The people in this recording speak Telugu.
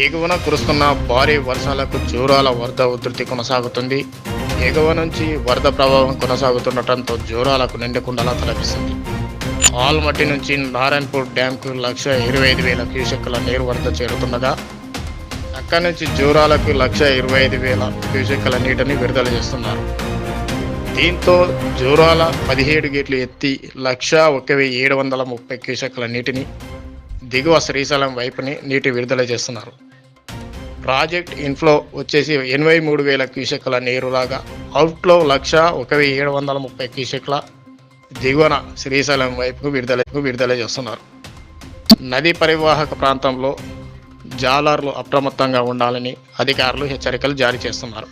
ఎగువన కురుస్తున్న భారీ వర్షాలకు జూరాల వరద ఉధృతి కొనసాగుతుంది. ఎగువ నుంచి వరద ప్రభావం కొనసాగుతుండటంతో జూరాలకు నిండుకుండలా తలపిస్తుంది. ఆల్మట్టి నుంచి నారాయణపూర్ డ్యాంకు 1,25,000 క్యూసెక్కుల నీరు వరద చేరుతుండగా అక్కడి నుంచి జూరాలకు 1,25,000 క్యూసెక్కుల నీటిని విడుదల చేస్తున్నారు. దీంతో జూరాల 17 గేట్లు ఎత్తి 1,01,730 క్యూసెక్కుల నీటిని దిగువ శ్రీశైలం వైపుని నీటి విడుదల చేస్తున్నారు. ప్రాజెక్ట్ ఇన్ఫ్లో వచ్చేసి 83,000 క్యూసెక్కుల నీరు రాగా అవుట్ఫ్లో 1,01,730 క్యూసెక్కుల దిగువన శ్రీశైలం వైపుకు విడుదల చేస్తున్నారు. నదీ పరివాహక ప్రాంతంలో జాలర్లు అప్రమత్తంగా ఉండాలని అధికారులు హెచ్చరికలు జారీ చేస్తున్నారు.